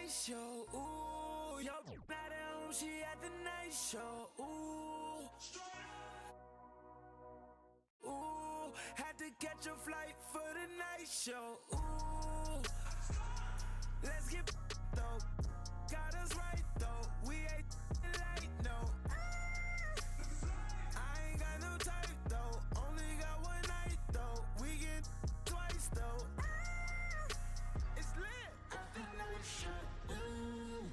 night show. Ooh, yo, not at home, she at the night show. Ooh, ooh, had to catch a flight for the night show. Ooh, let's get though. Got us right though. We ain't light, no. I ain't got no type though. Only got one night though. We get twice though. It's lit. At the night show. Ooh.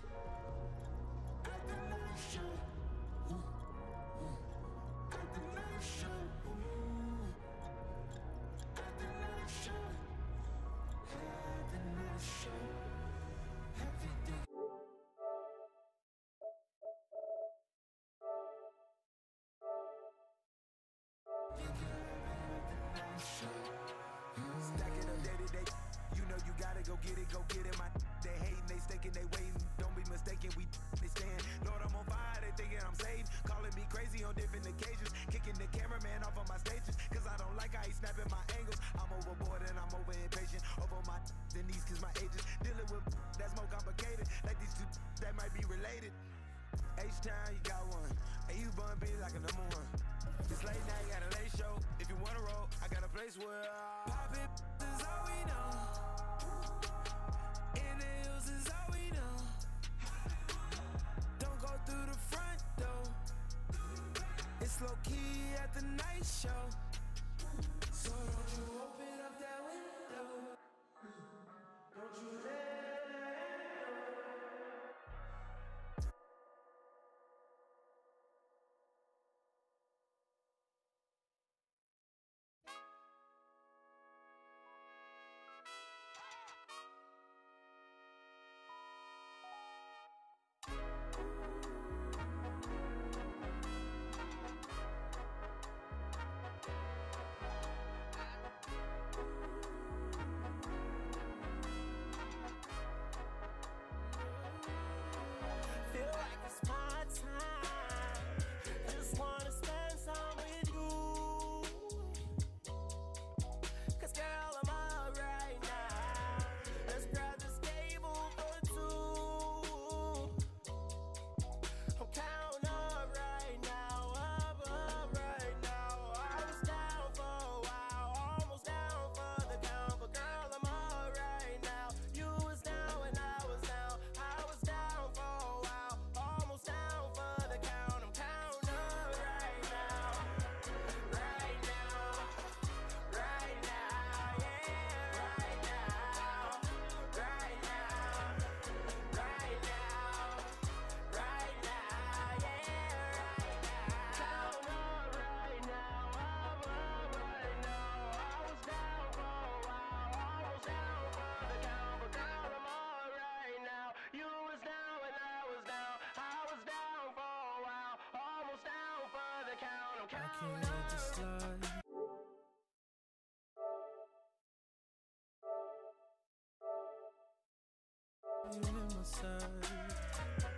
At the night show. Ooh. At the night show. Ooh. At the night show. At the night show. Everything. Stacking up day to day, you know you gotta go get it. My they hating, they staking, they waiting. Don't be mistaken, we they stand. Lord, I'm on fire, they thinking I'm saved. Calling me crazy on different occasions. Kicking the cameraman off of my stages, cause I don't like how he snapping my angles. I'm overboard and I'm over impatient. Over my than these cause my ages. Dealing with that's more complicated. Like these two that might be related. H-Town, you got one. And you bun be like a number one. It's late night, got a late show. If you wanna roll, I got a place where pop it is all we know. In the hills is all we know. Don't go through the front door. It's low key at the night show. So don't you open up that window. Don't you let feel like it's my time. Just wanna spend some with you. Cause girl, I'm up right now. Let's grab this table for two. I'm counting up right now, up right now. I was down for a while, almost down for the count. But girl, I'm up right now. You was down when I was down. I was down for a while, almost down for the count. I'm counting up right now, right now, right now, yeah, right now, right now, right now, right now, yeah, right now. Count up right now, up right now. I was down for a while, almost down for the count. But girl, I'm all right now. You was down when I was down. I was down for a while, almost down for the count. I'm counting up.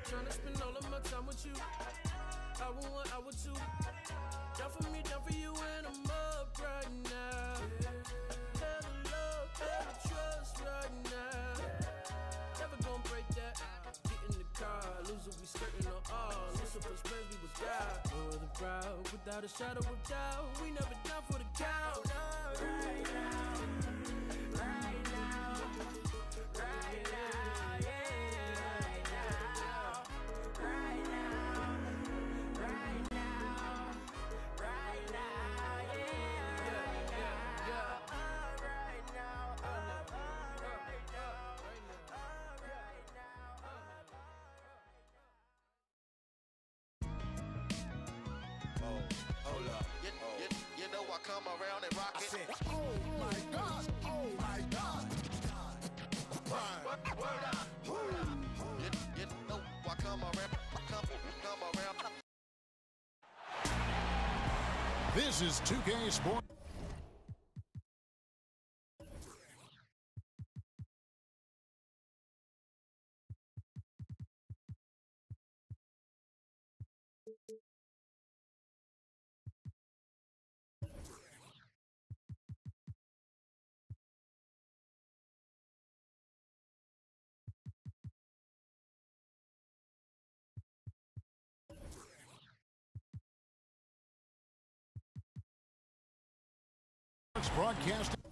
Tryna spend all of my time with you. Hour 1, hour 2. Down for me, down for you, and I'm up right now. Hella love, hella trust right now. Never gonna break that. Get in the car, loser, we skirting on all. Lucifer's friends, we was God. For the proud, without a shadow of doubt. We never down for the count. Right now, right now, right now, yeah, right now, right now, right now, right now, yeah, right now, right now, right now, right now. Oh, hold up. You know I come around and rock it. said, oh my God, oh my God. Word up. You know I come around. Come around. This is 2K Sports. Sports Broadcasting.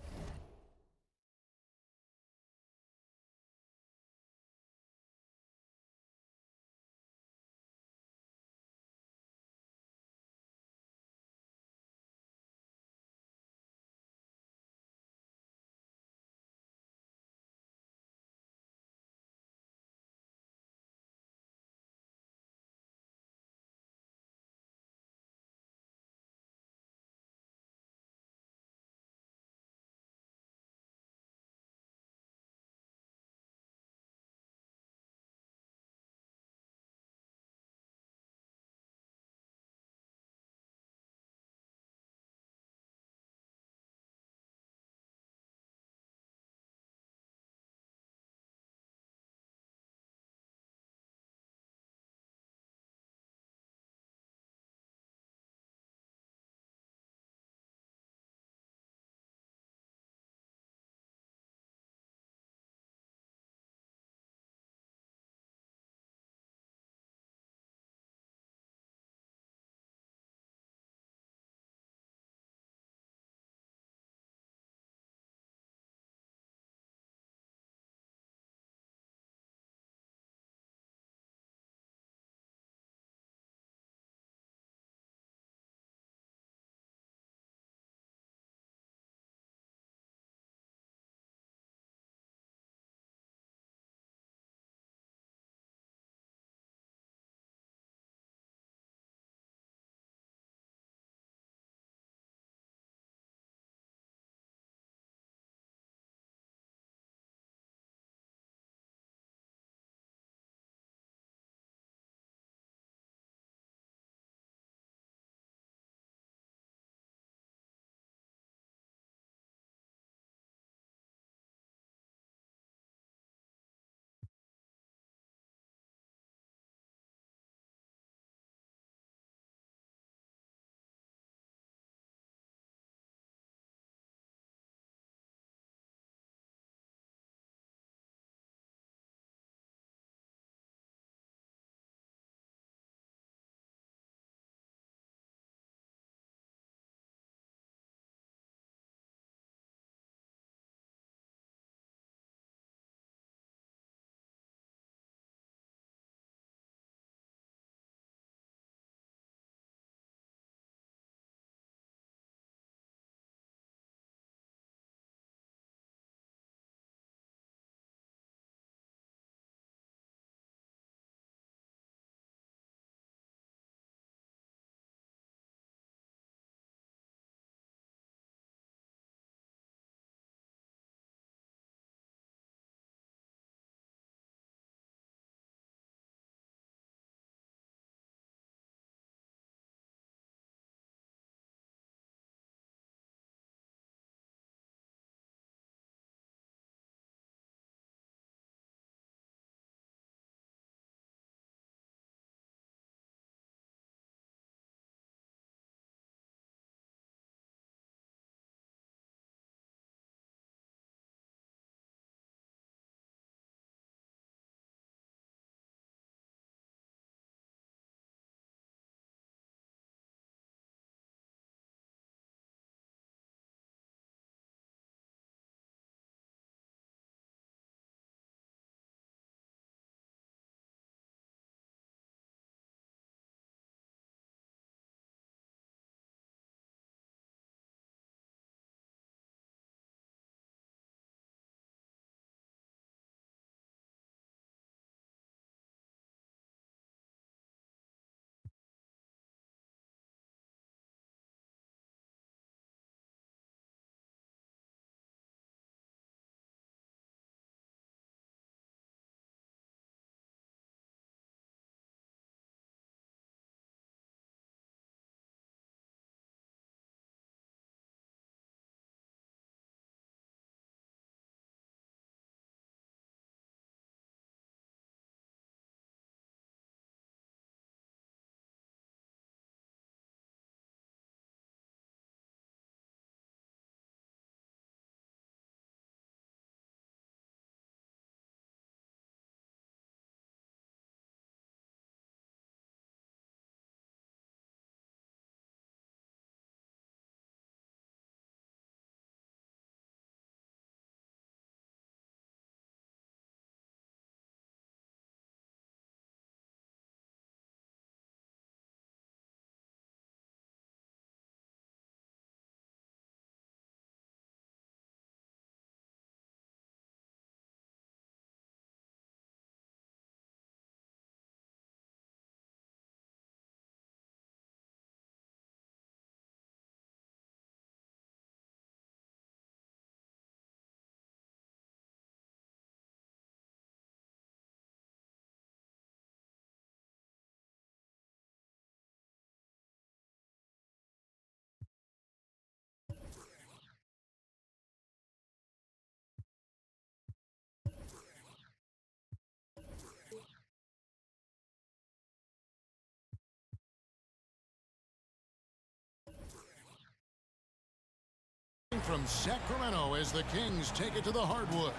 from Sacramento as the Kings take it to the hardwood.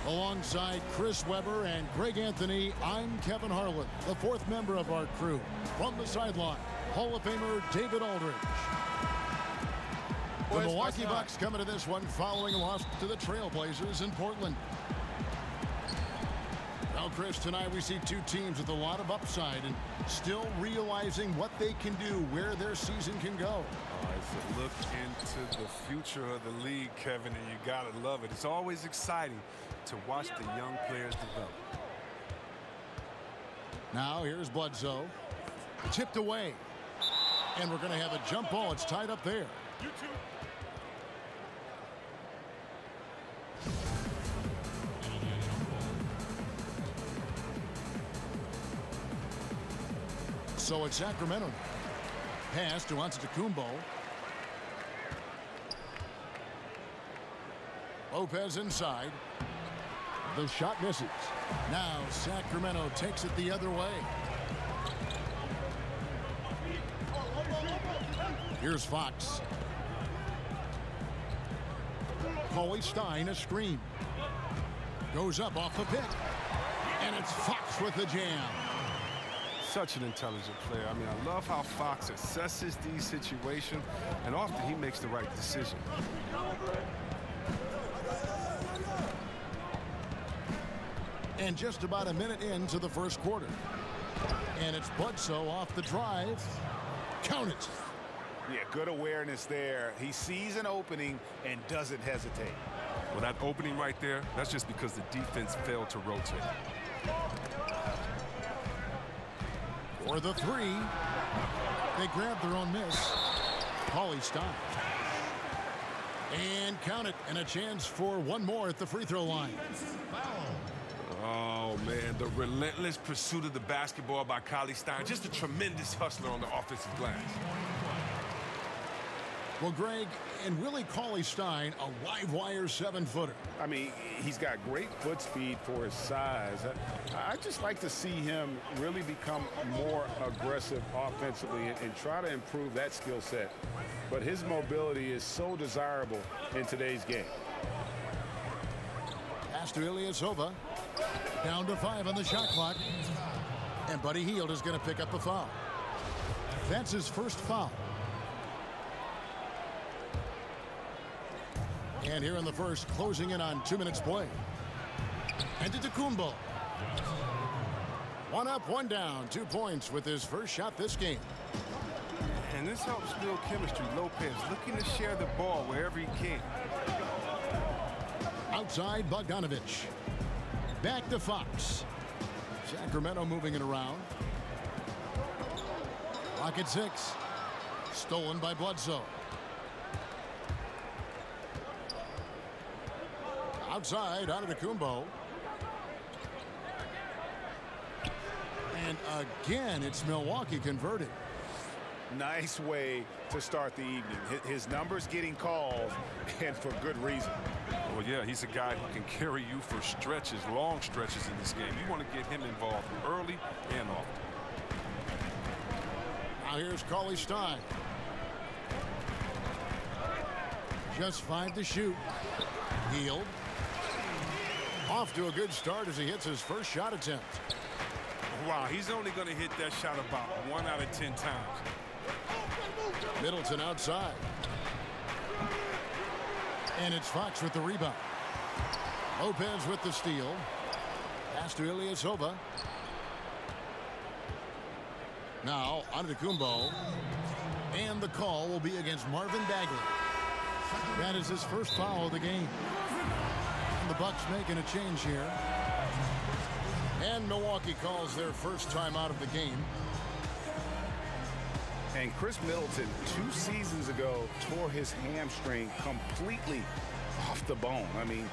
Alongside Chris Webber and Greg Anthony, I'm Kevin Harlan, the fourth member of our crew. From the sideline, Hall of Famer David Aldridge. The Milwaukee Bucks coming to this one following a loss to the Trailblazers in Portland. Well, Chris, tonight we see two teams with a lot of upside and still realizing what they can do, where their season can go. It's a look into the future of the league, Kevin, and you got to love it. It's always exciting to watch the young players develop. Now here's Bledsoe. Tipped away. And we're going to have a jump ball. It's tied up there. So it's Sacramento. Pass to Antetokounmpo. Lopez inside. The shot misses. Now Sacramento takes it the other way. Here's Fox. Cauley-Stein, a screen. Goes up off the pick. And it's Fox with the jam. Such an intelligent player. I mean, I love how Fox assesses these situations, and often he makes the right decision. And just about a minute into the first quarter. And it's Bledsoe off the drive. Count it. Yeah, good awareness there. He sees an opening and doesn't hesitate. Well, that opening right there, that's just because the defense failed to rotate. For the three. They grab their own miss. Cauley-Stein. And count it. And a chance for one more at the free throw line. Oh, man, the relentless pursuit of the basketball by Cauley-Stein. Just a tremendous hustler on the offensive glass. Well, Greg, and Willie Cauley-Stein, a live wire 7-footer. I mean, he's got great foot speed for his size. I just like to see him really become more aggressive offensively and try to improve that skill set. But his mobility is so desirable in today's game. Pass to Ilyasova. Down to 5 on the shot clock. And Buddy Hield is going to pick up the foul. That's his first foul. And here in the first, closing in on 2 minutes play. Antetokounmpo. One up, one down. 2 points with his first shot this game. And this helps build chemistry. Lopez looking to share the ball wherever he can. Outside, Bogdanovich. Back to Fox. Sacramento moving it around. Clock at 6. Stolen by Bledsoe. Outside, Antetokounmpo. And again, it's Milwaukee converted. Nice way to start the evening. His numbers getting called, and for good reason. Well, yeah, he's a guy who can carry you for stretches, long stretches in this game. You want to get him involved early and often. Now here's Cauley-Stein. Just 5 to shoot. Hield. Off to a good start as he hits his first shot attempt. Wow, he's only going to hit that shot about 1 out of 10 times. Middleton outside. And it's Fox with the rebound. Lopez with the steal. Pass to Ilyasova. Now, Antetokounmpo. And the call will be against Marvin Bagley. That is his first foul of the game. And the Bucks making a change here. And Milwaukee calls their first time out of the game. And Chris Middleton, 2 seasons ago, tore his hamstring completely off the bone. I mean,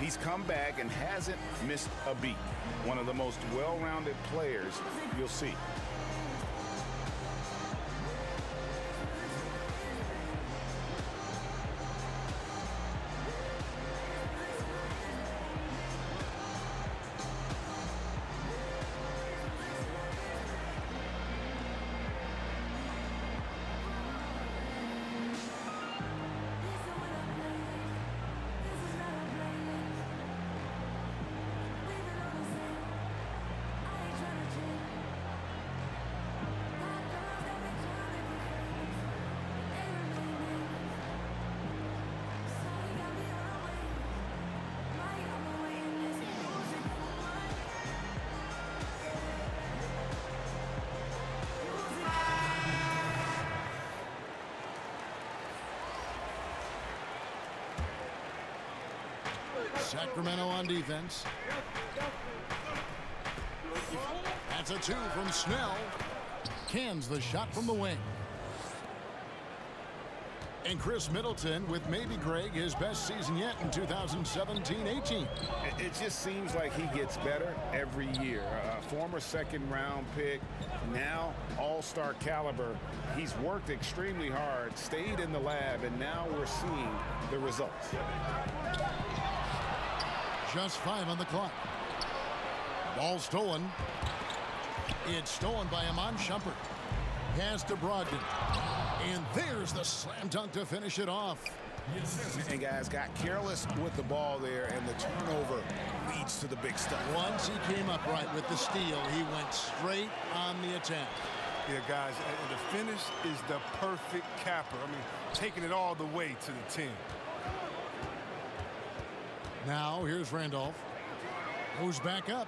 he's come back and hasn't missed a beat. One of the most well-rounded players you'll see. Sacramento on defense. That's a 2 from Snell. Cans the shot from the wing. And Chris Middleton with maybe, Greg, his best season yet in 2017-18. It just seems like he gets better every year. A former second-round pick, now all-star caliber. He's worked extremely hard, stayed in the lab, and now we're seeing the results. Just 5 on the clock. Ball stolen. It's stolen by Iman Shumpert. Pass to Brogdon. And there's the slam dunk to finish it off. And guys got careless with the ball there, and the turnover leads to the big stuff. Once he came up right with the steal, he went straight on the attack. Yeah, guys, and the finish is the perfect capper. I mean, taking it all the way to the 10. Now here's Randolph. Goes back up.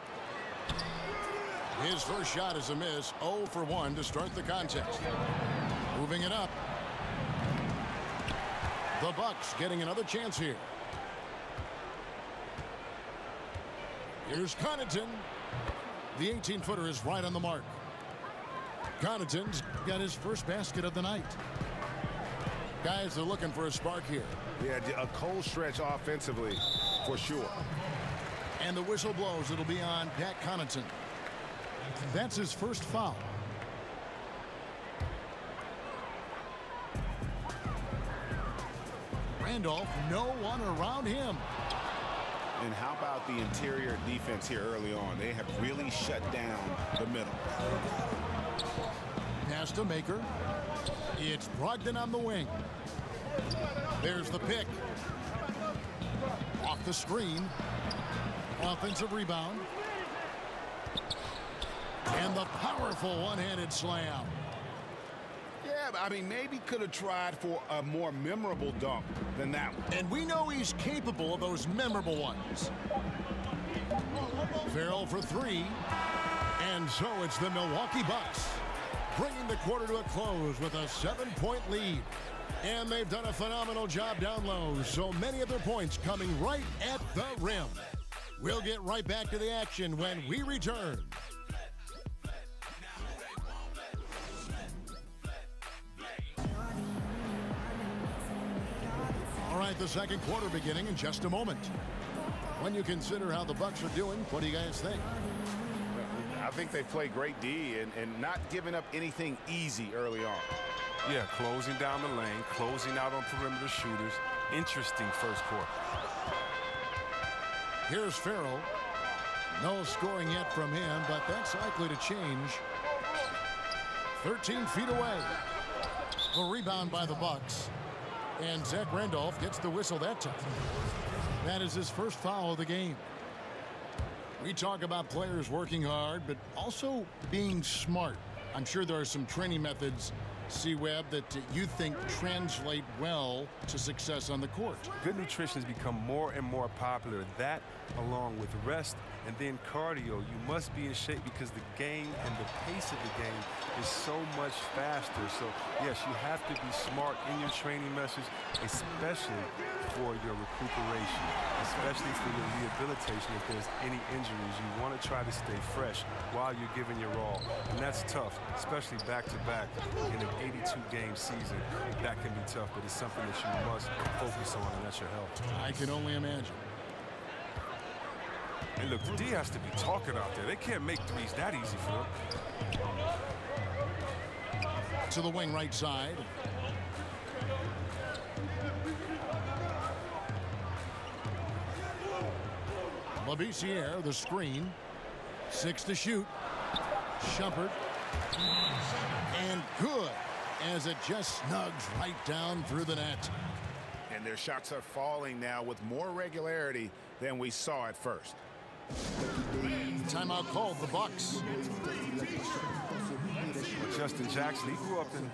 His first shot is a miss. 0 for 1 to start the contest. Moving it up. The Bucks getting another chance here. Here's Connaughton. The 18-footer is right on the mark. Connaughton's got his first basket of the night. Guys are looking for a spark here. Yeah, a cold stretch offensively, for sure. And the whistle blows. It'll be on Pat Connaughton. That's his first foul. Randolph, no one around him. And how about the interior defense here early on? They have really shut down the middle. Pass to Maker. It's Brogdon on the wing. There's the pick. Off the screen. Offensive rebound. And the powerful one-handed slam. Yeah, I mean, maybe could have tried for a more memorable dunk than that one. And we know he's capable of those memorable ones. Farrell for 3. And so it's the Milwaukee Bucks bringing the quarter to a close with a 7-point lead. And they've done a phenomenal job down low. So many of their points coming right at the rim. We'll get right back to the action when we return. All right, the second quarter beginning in just a moment. When you consider how the Bucks are doing, what do you guys think? I think they play great D and not giving up anything easy early on. Yeah, closing down the lane, closing out on perimeter shooters. Interesting first quarter. Here's Farrell. No scoring yet from him, but that's likely to change. 13 feet away. The rebound by the Bucks. And Zach Randolph gets the whistle that time. That is his first foul of the game. We talk about players working hard, but also being smart. I'm sure there are some training methods, C-Web, that you think translate well to success on the court. Good nutrition has become more and more popular. That, along with rest and then cardio, you must be in shape because the game and the pace of the game is so much faster. So, yes, you have to be smart in your training message, especially for your recuperation, especially for your rehabilitation. If there's any injuries, you want to try to stay fresh while you're giving your all. And that's tough, especially back-to-back in an 82-game season. That can be tough, but it's something that you must focus on, and that's your health. I can only imagine. And look, the D has to be talking out there. They can't make threes that easy for them. To the wing right side. Labissiere, the screen. 6 to shoot. Shumpert. And good, as it just snugs right down through the net. And their shots are falling now with more regularity than we saw at first. Timeout called, the Bucks. Justin Jackson, he grew up in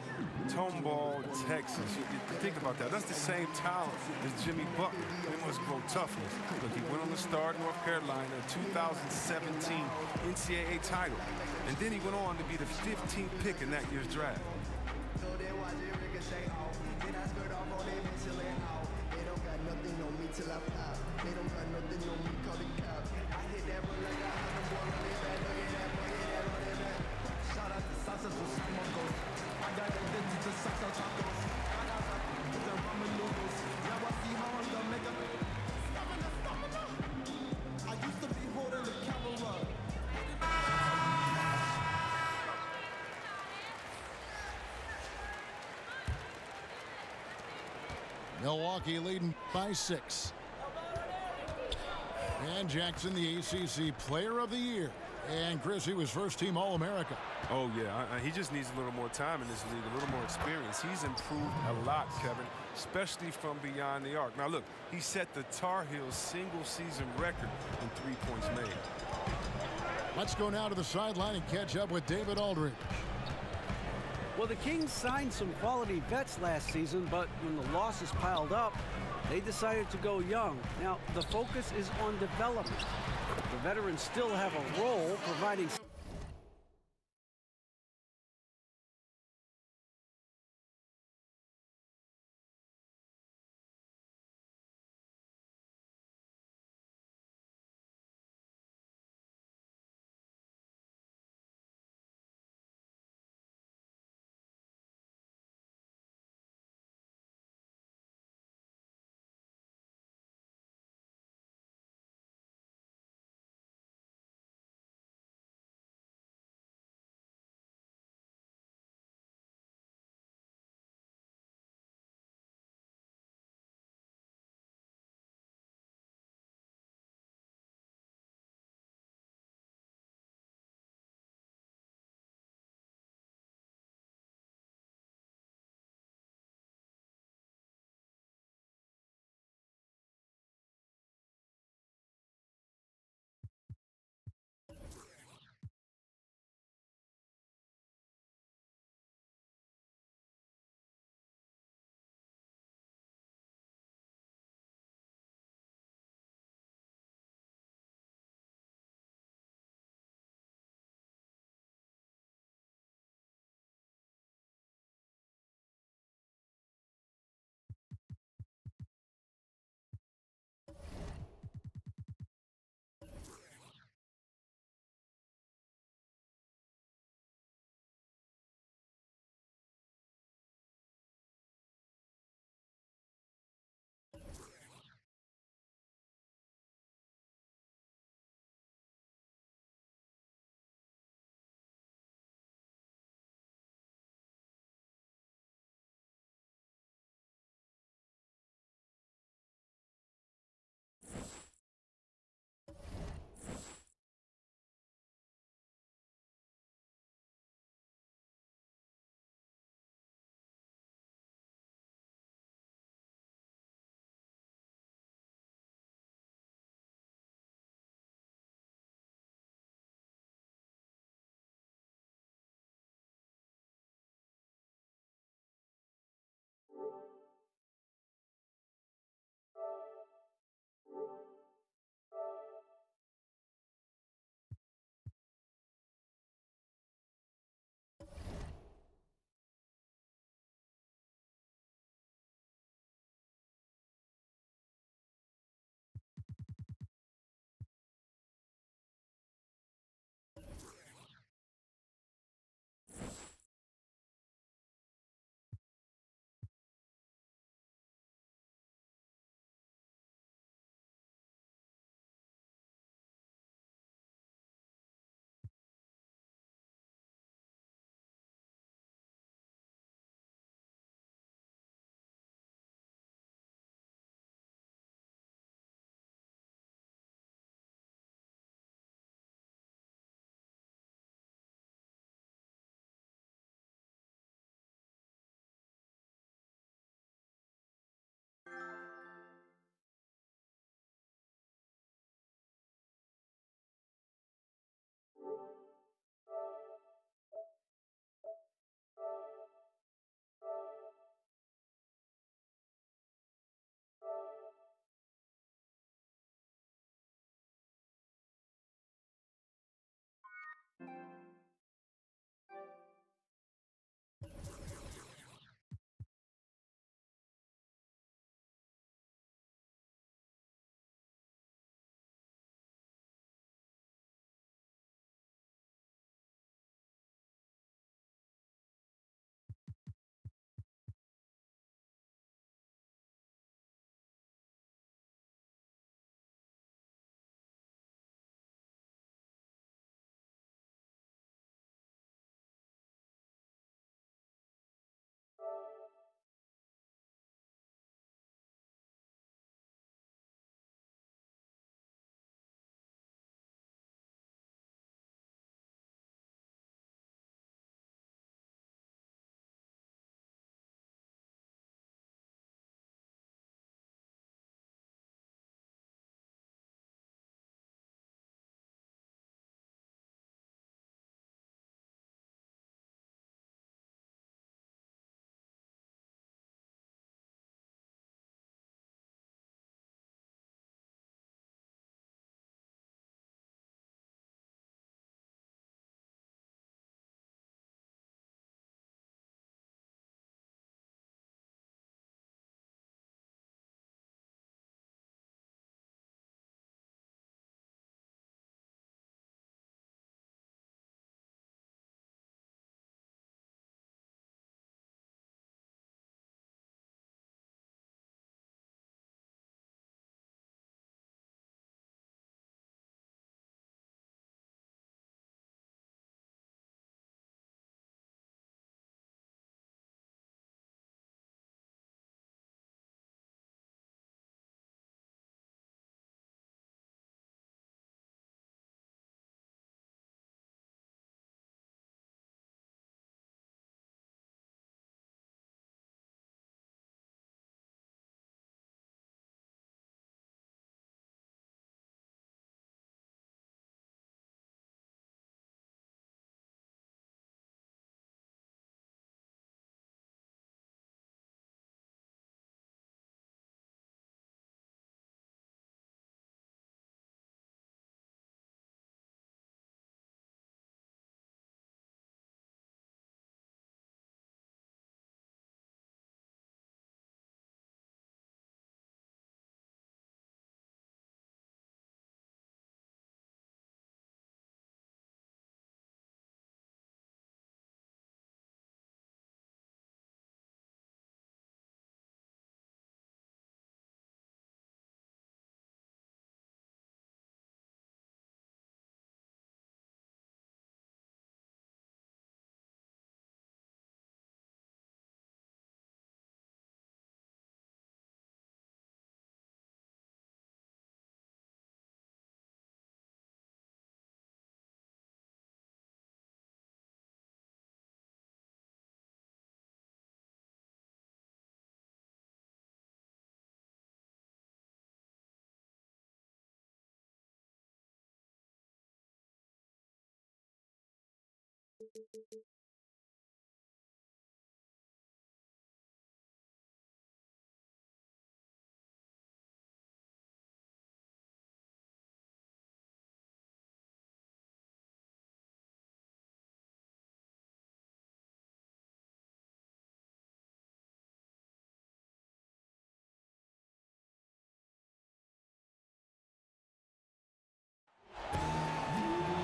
Tomball, Texas. You think about that. That's the same talent as Jimmy Butler. They must grow toughness. Look, he went on to start North Carolina, a 2017 NCAA title. And then he went on to be the 15th pick in that year's draft. Milwaukee leading by 6. And Jackson, the ACC Player of the Year. And Chris, he was first-team All-America. Oh, yeah. He just needs a little more time in this league, a little more experience. He's improved a lot, Kevin, especially from beyond the arc. Now, look, he set the Tar Heels single-season record in 3 points made. Let's go now to the sideline and catch up with David Aldridge. Well, the Kings signed some quality vets last season, but when the losses piled up, they decided to go young. Now, the focus is on development. The veterans still have a role providing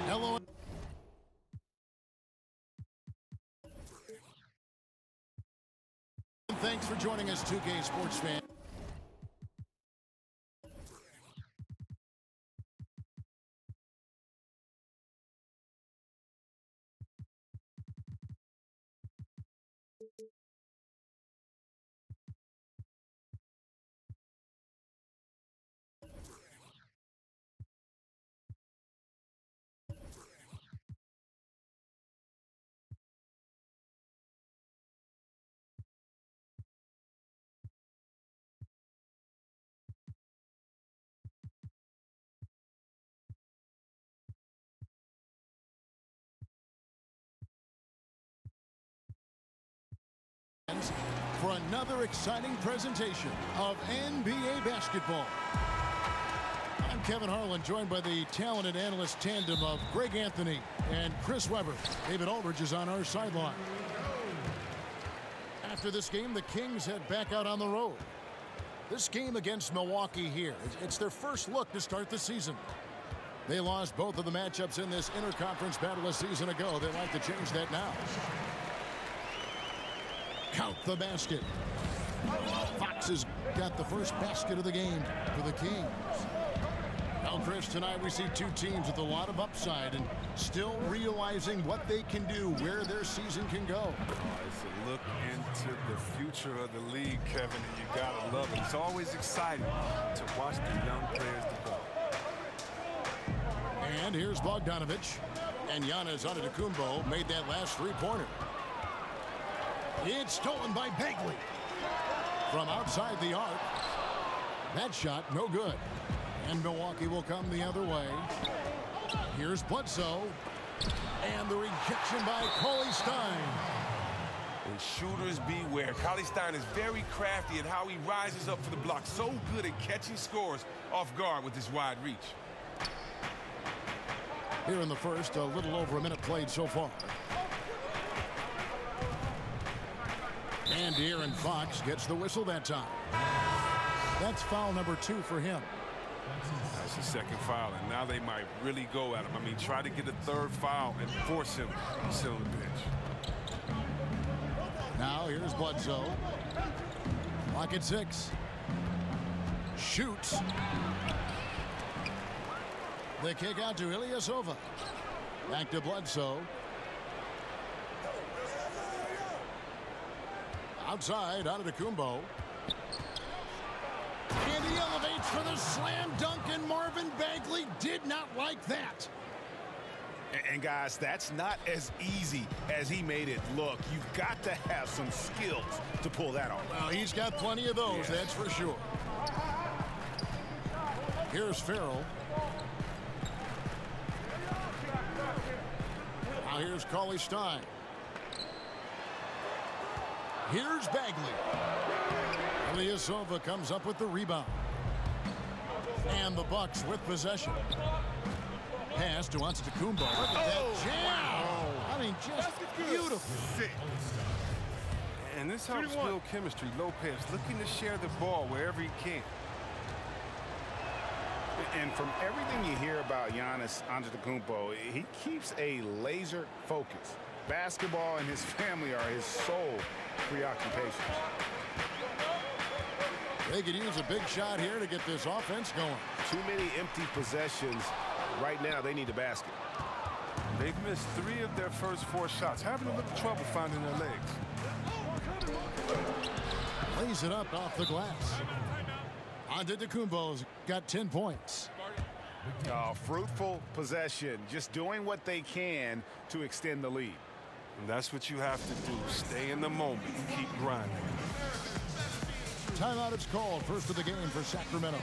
Hello. Thanks for joining us, 2K Sports fan. For another exciting presentation of NBA basketball. I'm Kevin Harlan, joined by the talented analyst tandem of Greg Anthony and Chris Webber. David Aldridge is on our sideline. After this game, the Kings head back out on the road. This game against Milwaukee here, it's their first look to start the season. They lost both of the matchups in this interconference battle a season ago. They'd like to change that now. Count the basket. Fox has got the first basket of the game for the Kings. Well, Chris, tonight we see two teams with a lot of upside and still realizing what they can do, where their season can go. It's a look into the future of the league, Kevin, and you gotta love it. It's always exciting to watch the young players develop. And here's Bogdanović, and Giannis Antetokounmpo made that last three-pointer. It's stolen by Bagley from outside the arc. That shot no good, and Milwaukee will come the other way. Here's Bledsoe, and the rejection by Cauley Stein. And shooters beware. Cauley Stein is very crafty at how he rises up for the block. So good at catching scores off guard with his wide reach. Here in the first, a little over a minute played so far. And De'Aaron Fox gets the whistle that time. That's foul number 2 for him. That's the second foul, and now they might really go at him. I mean, try to get a third foul and force him to sit on the bench. Now here's Bledsoe. Clock at 6. Shoots. The kick out to Ilyasova. Back to Bledsoe. Outside, Antetokounmpo. And he elevates for the slam dunk, and Marvin Bagley did not like that. And guys, that's not as easy as he made it look. You've got to have some skills to pull that off. Well, he's got plenty of those, that's for sure. Here's Farrell. Now here's Cauley Stein. Here's Bagley. Ilyasova comes up with the rebound. And the Bucks with possession. Pass to Antetokounmpo. Look at that jam. Wow. I mean, just beautiful. And this helps build chemistry. Lopez looking to share the ball wherever he can. And from everything you hear about Giannis Antetokounmpo, he keeps a laser focus. Basketball and his family are his sole preoccupations. They could use a big shot here to get this offense going. Too many empty possessions. Right now, they need the basket. They've missed 3 of their first 4 shots, having a little trouble finding their legs. Lays it up off the glass. Antetokounmpo's got 10 points. Fruitful possession, just doing what they can to extend the lead. And that's what you have to do. Stay in the moment. Keep grinding. Timeout is called. First of the game for Sacramento.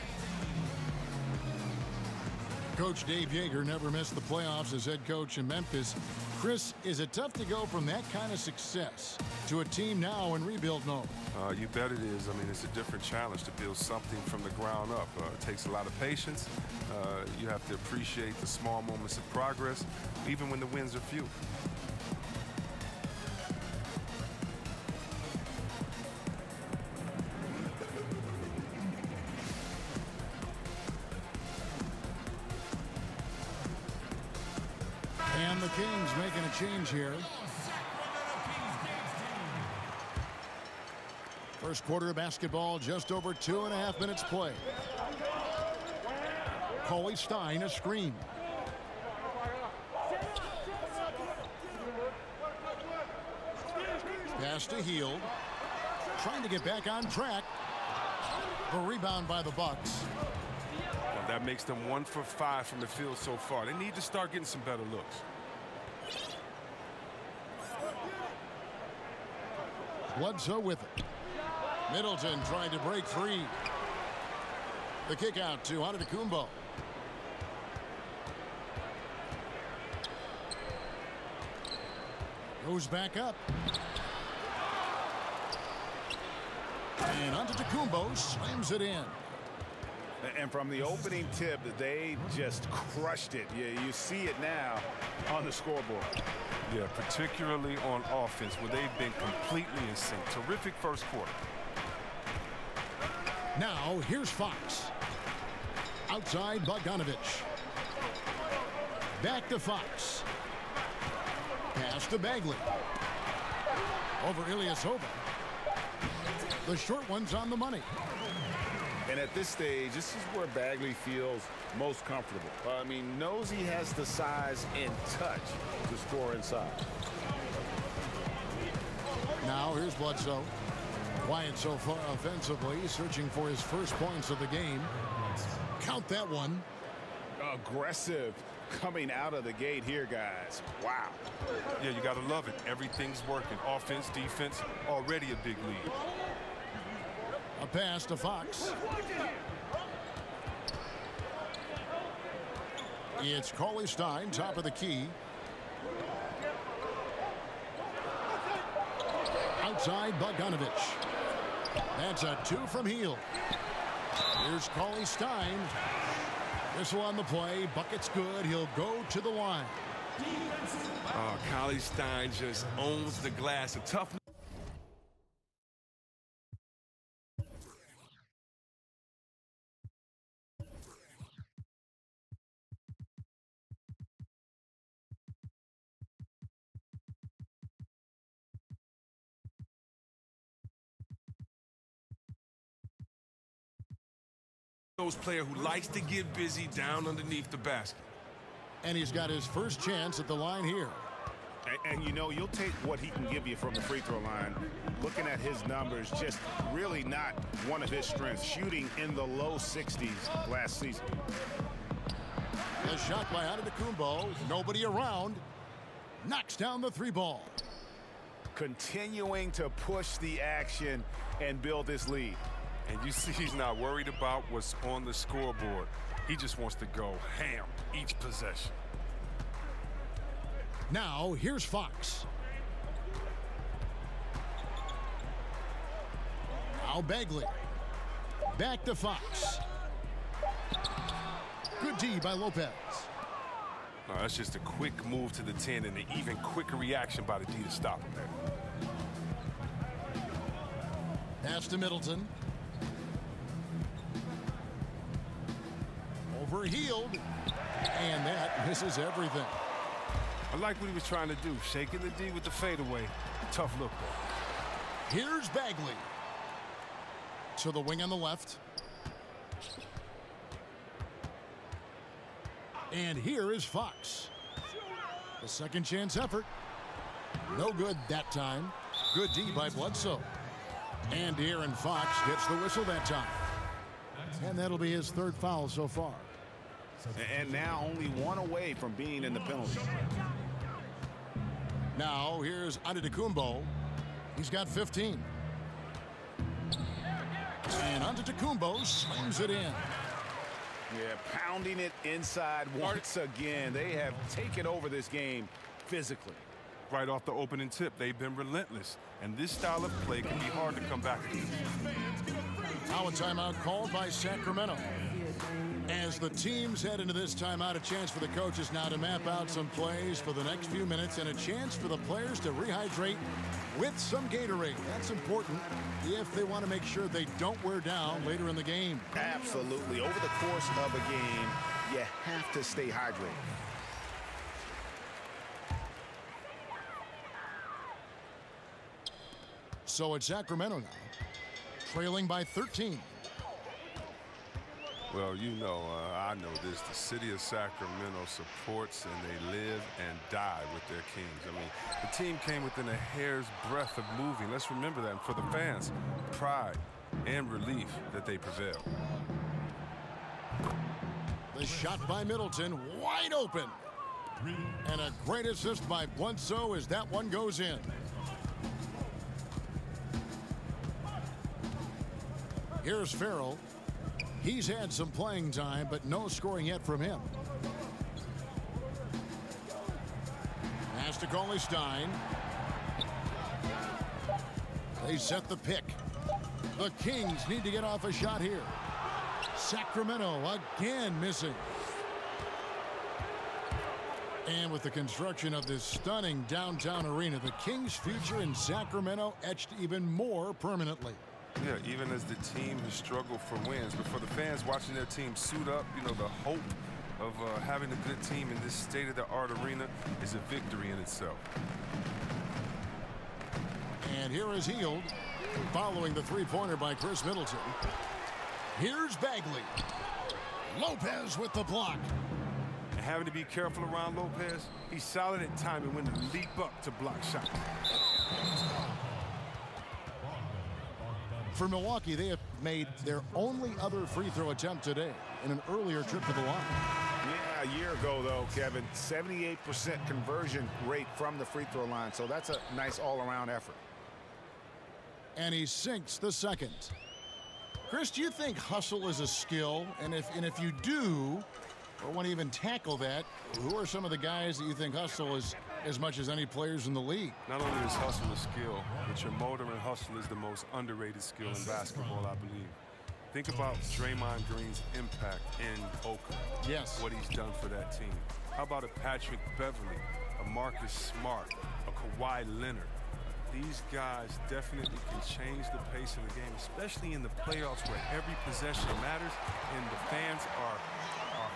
Coach Dave Yeager never missed the playoffs as head coach in Memphis. Chris, is it tough to go from that kind of success to a team now in rebuild mode? You bet it is. I mean, it's a different challenge to build something from the ground up. It takes a lot of patience. You have to appreciate the small moments of progress, even when the wins are few. And the Kings making a change here. First quarter of basketball, just over 2.5 minutes play. Cauley-Stein, a screen. Pass to Hield. Trying to get back on track. A rebound by the Bucks. Well, that makes them 1 for 5 from the field so far. They need to start getting some better looks. Bledsoe with it. Middleton trying to break free. The kick out to Antetokounmpo. Goes back up. And Antetokounmpo slams it in. And from the opening tip, they just crushed it. You see it now on the scoreboard. Yeah, particularly on offense where they've been completely in sync. Terrific first quarter. Now here's Fox. Outside Bogdanovich. Back to Fox. Pass to Bagley. Over Ilyasova. The short one's on the money. And at this stage, this is where Bagley feels most comfortable. I mean, knows he has the size and touch to score inside. Now here's Bledsoe. Quiet so far offensively, searching for his first points of the game. Count that one. Aggressive coming out of the gate here, guys. Wow. Yeah, you got to love it. Everything's working. Offense, defense, already a big lead. A pass to Fox. It's Cauley-Stein, top of the key. Outside Bogdanovich. That's a 2 from Hield. Here's Cauley-Stein. This one on the play. Bucket's good. He'll go to the line. Cauley-Stein just owns the glass. A tough. Player who likes to get busy down underneath the basket. And he's got his first chance at the line here. And you know, you'll take what he can give you from the free throw line. Looking at his numbers, just really not one of his strengths. Shooting in the low 60s last season. A shot by Antetokounmpo. Nobody around. Knocks down the 3 ball. Continuing to push the action and build this lead. And you see he's not worried about what's on the scoreboard. He just wants to go ham each possession. Now here's Fox. Now Bagley. Back to Fox. Good D by Lopez. No, that's just a quick move to the 10 and an even quicker reaction by the D to stop him there. Pass to Middleton. Over Hield. And that misses everything. I like what he was trying to do. Shaking the D with the fadeaway. Tough look, though. Here's Bagley. To the wing on the left. And here is Fox. The second chance effort. No good that time. Good D by Bledsoe. And De'Aaron Fox gets the whistle that time. And that'll be his 3rd foul so far. And now only 1 away from being in the penalty. Now here's Antetokounmpo. He's got 15. And Antetokounmpo slams it in. Yeah, pounding it inside once again. They have taken over this game physically. Right off the opening tip, they've been relentless. And this style of play can be hard to come back against. Now a timeout called by Sacramento. As the teams head into this timeout, a chance for the coaches now to map out some plays for the next few minutes and a chance for the players to rehydrate with some Gatorade. That's important if they want to make sure they don't wear down later in the game. Absolutely. Over the course of a game, you have to stay hydrated. So it's Sacramento now, trailing by 13. Well, you know, I know this. The city of Sacramento supports and they live and die with their Kings. I mean, the team came within a hair's breadth of moving. Let's remember that. And for the fans, pride and relief that they prevailed. The shot by Middleton, wide open. And a great assist by Bledsoe as that one goes in. Here's Farrell. He's had some playing time, but no scoring yet from him. Pass to Cauley-Stein. They set the pick. The Kings need to get off a shot here. Sacramento again missing. And with the construction of this stunning downtown arena, the Kings' future in Sacramento etched even more permanently. Yeah, even as the team has struggled for wins, but for the fans watching their team suit up, you know, the hope of having a good team in this state-of-the-art arena is a victory in itself. And here is Hield following the three-pointer by Chris Middleton. Here's Bagley. Lopez with the block. And having to be careful around Lopez, he's solid at timing when to leap up to block shots. For Milwaukee, they have made their only other free throw attempt today in an earlier trip to the line. Yeah, a year ago, though, Kevin, 78% conversion rate from the free throw line. So that's a nice all-around effort. And he sinks the second. Chris, do you think hustle is a skill? And if you do, or want to even tackle that, who are some of the guys that you think hustle is as much as any players in the league? Not only is hustle a skill, but your motor and hustle is the most underrated skill in basketball, I believe. Think about Draymond Green's impact in Oakland. Yes. What he's done for that team. How about a Patrick Beverly, a Marcus Smart, a Kawhi Leonard? These guys definitely can change the pace of the game, especially in the playoffs where every possession matters and the fans are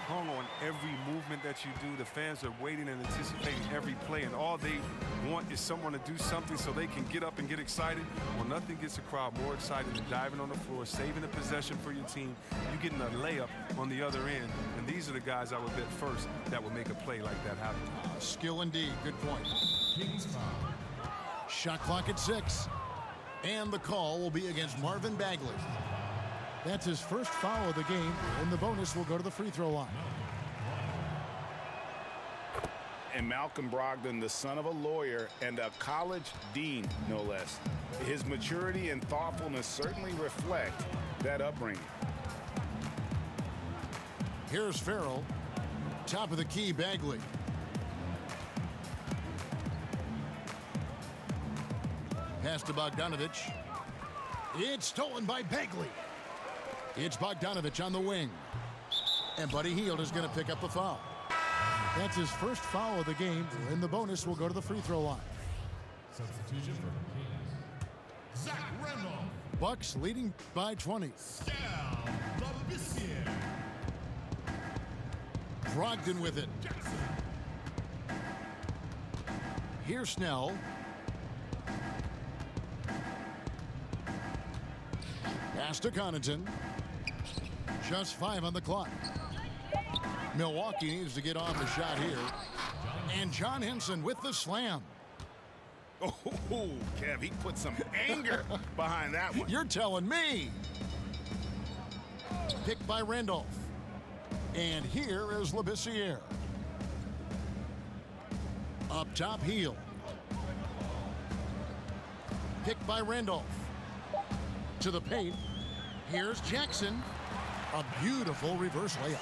hung on every movement that you do. The fans are waiting and anticipating every play, and all they want is someone to do something so they can get up and get excited. Well, nothing gets a crowd more excited than diving on the floor, saving a possession for your team, you getting a layup on the other end, and these are the guys I would bet first that would make a play like that happen. Skill indeed. Good point. Shot clock at 6. And the call will be against Marvin Bagley. That's his first foul of the game, and the bonus will go to the free throw line. And Malcolm Brogdon, the son of a lawyer and a college dean, no less. His maturity and thoughtfulness certainly reflect that upbringing. Here's Farrell. Top of the key, Bagley. Pass to Bogdanovich. It's stolen by Bagley. It's Bogdanovich on the wing. And Buddy Hield is going to pick up the foul. That's his first foul of the game, and the bonus will go to the free throw line. Substitution for the Kings. Zach Randolph. Bucks leading by 20. Brogdon with it. Here's Snell. Pass to Connaughton. Just 5 on the clock. Milwaukee needs to get off a shot here. And John Henson with the slam. Oh, Kev, he put some anger behind that one. You're telling me. Picked by Randolph. And here is Labissiere. Up top, Hield. Picked by Randolph. To the paint. Here's Jackson. A beautiful reverse layup.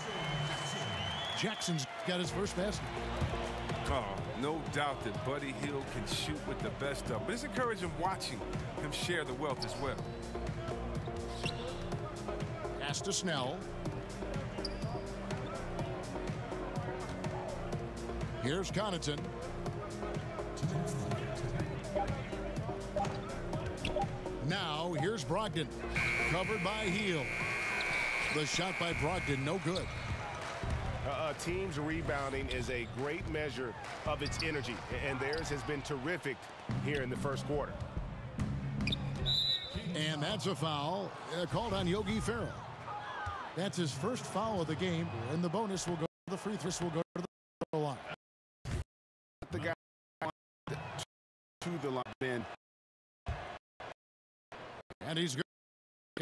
Jackson's got his first basket. Oh, no doubt that Buddy Hield can shoot with the best of them. But it's encouraging watching him share the wealth as well. Pass to Snell. Here's Connaughton. Now here's Brogdon. Covered by Hield. The shot by Brogdon, no good. A team's rebounding is a great measure of its energy, and theirs has been terrific here in the first quarter. And that's a foul called on Yogi Ferrell. That's his first foul of the game, and the bonus will go to the free throws will go to the line. The guy to the line. And he's good.